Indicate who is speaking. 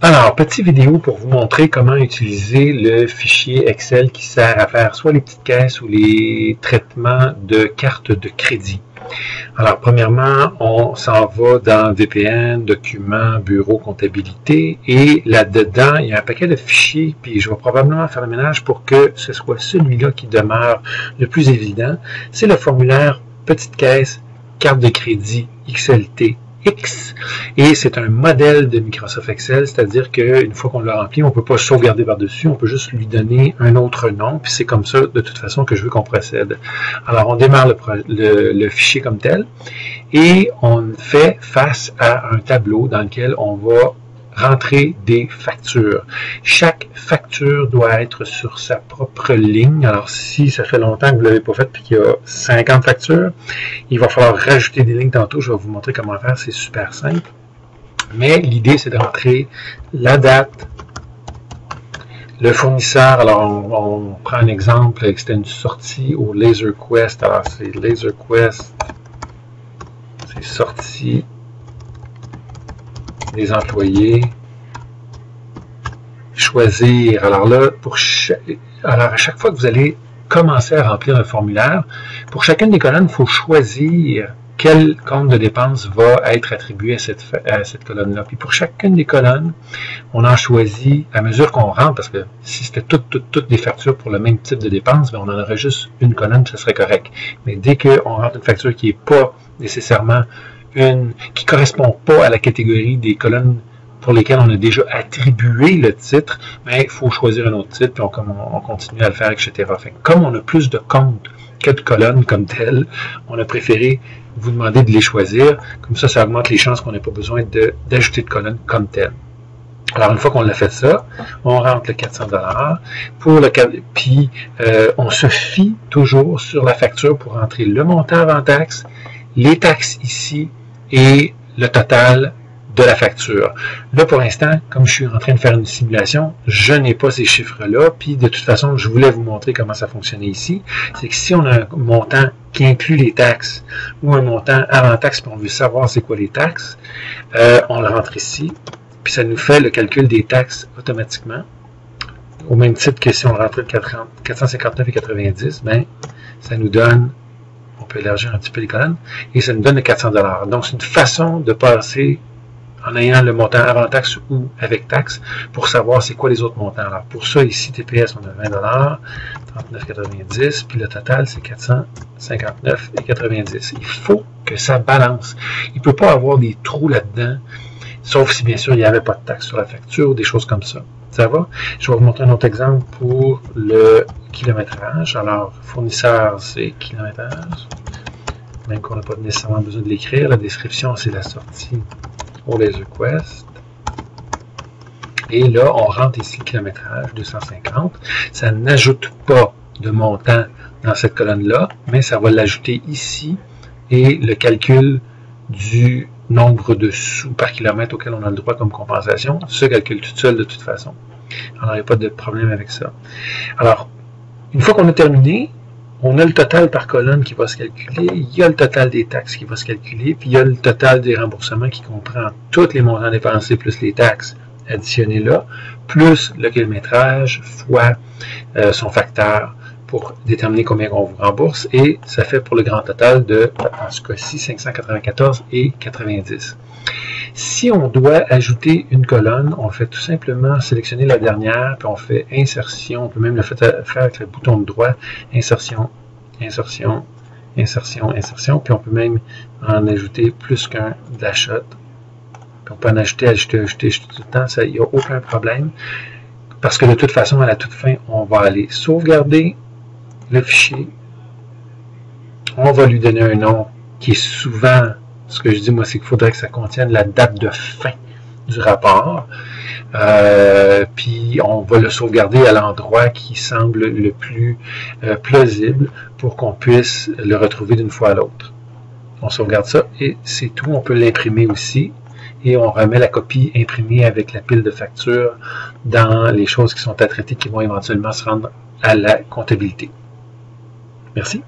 Speaker 1: Alors, petite vidéo pour vous montrer comment utiliser le fichier Excel qui sert à faire soit les petites caisses ou les traitements de cartes de crédit. Alors, premièrement, on s'en va dans VPN, documents, bureau, comptabilité, et là-dedans, il y a un paquet de fichiers, puis je vais probablement faire le ménage pour que ce soit celui-là qui demeure le plus évident. C'est le formulaire petite caisse, carte de crédit, XLT, X, et c'est un modèle de Microsoft Excel, c'est-à-dire qu'une fois qu'on l'a rempli, on ne peut pas sauvegarder par-dessus, on peut juste lui donner un autre nom, puis c'est comme ça, de toute façon, que je veux qu'on procède. Alors, on démarre le fichier comme tel, et on fait face à un tableau dans lequel on va rentrer des factures. Chaque facture doit être sur sa propre ligne. Alors, si ça fait longtemps que vous ne l'avez pas fait et qu'il y a 50 factures, il va falloir rajouter des lignes tantôt. Je vais vous montrer comment faire. C'est super simple. Mais l'idée, c'est de rentrer la date, le fournisseur. Alors, on prend un exemple. C'était une sortie au Laser Quest. Alors, c'est Laser Quest. C'est sortie des employés, choisir. Alors là, alors à chaque fois que vous allez commencer à remplir un formulaire, pour chacune des colonnes, il faut choisir quel compte de dépenses va être attribué à cette colonne-là. Puis pour chacune des colonnes, on en choisit à mesure qu'on rentre, parce que si c'était toutes des factures pour le même type de dépenses, ben on en aurait juste une colonne, ça serait correct. Mais dès qu'on rentre une facture qui n'est pas nécessairement qui ne correspond pas à la catégorie des colonnes pour lesquelles on a déjà attribué le titre, mais il faut choisir un autre titre, puis on continue à le faire, etc. Fait, comme on a plus de comptes que de colonnes comme telles, on a préféré vous demander de les choisir. Comme ça augmente les chances qu'on n'ait pas besoin d'ajouter de colonnes comme telles. Alors, une fois qu'on a fait ça, on rentre le 400 $, puis on se fie toujours sur la facture pour rentrer le montant avant taxe, les taxes ici, et le total de la facture. Là, pour l'instant, comme je suis en train de faire une simulation, je n'ai pas ces chiffres-là, puis de toute façon, je voulais vous montrer comment ça fonctionnait ici. C'est que si on a un montant qui inclut les taxes, ou un montant avant taxe, puis on veut savoir c'est quoi les taxes, on le rentre ici, puis ça nous fait le calcul des taxes automatiquement. Au même titre que si on rentrait le 459,90, ben, ça nous donne, on peut élargir un petit peu les colonnes, et ça nous donne le 400 $. Donc, c'est une façon de passer en ayant le montant avant taxe ou avec taxe pour savoir c'est quoi les autres montants. Alors, pour ça, ici, TPS, on a 20 $, 39,90, puis le total, c'est 459,90. Il faut que ça balance. Il ne peut pas avoir des trous là-dedans, sauf si, bien sûr, il n'y avait pas de taxe sur la facture ou des choses comme ça. Ça va? Je vais vous montrer un autre exemple pour le kilométrage. Alors, fournisseur, c'est kilométrage. Même qu'on n'a pas nécessairement besoin de l'écrire. La description, c'est la sortie au Laser Quest. Et là, on rentre ici le kilométrage, 250. Ça n'ajoute pas de montant dans cette colonne-là, mais ça va l'ajouter ici. Et le calcul du nombre de sous par kilomètre auquel on a le droit comme compensation se calcule tout seul de toute façon. Alors, il n'y a pas de problème avec ça. Alors, une fois qu'on a terminé, on a le total par colonne qui va se calculer, il y a le total des taxes qui va se calculer, puis il y a le total des remboursements qui comprend tous les montants dépensés plus les taxes additionnées là, plus le kilométrage fois son facteur pour déterminer combien on vous rembourse, et ça fait pour le grand total de, en ce cas-ci, 594,90. Si on doit ajouter une colonne, on fait tout simplement sélectionner la dernière, puis on fait insertion, on peut même le faire avec le bouton de droit, insertion, insertion, insertion, insertion, puis on peut même en ajouter plus qu'un de la shot. Puis on peut en ajouter tout le temps, il n'y a aucun problème, parce que de toute façon, à la toute fin, on va aller sauvegarder le fichier, on va lui donner un nom qui est souvent, ce que je dis moi, c'est qu'il faudrait que ça contienne la date de fin du rapport, puis on va le sauvegarder à l'endroit qui semble le plus plausible pour qu'on puisse le retrouver d'une fois à l'autre. On sauvegarde ça et c'est tout. On peut l'imprimer aussi et on remet la copie imprimée avec la pile de factures dans les choses qui sont à traiter qui vont éventuellement se rendre à la comptabilité. Merci.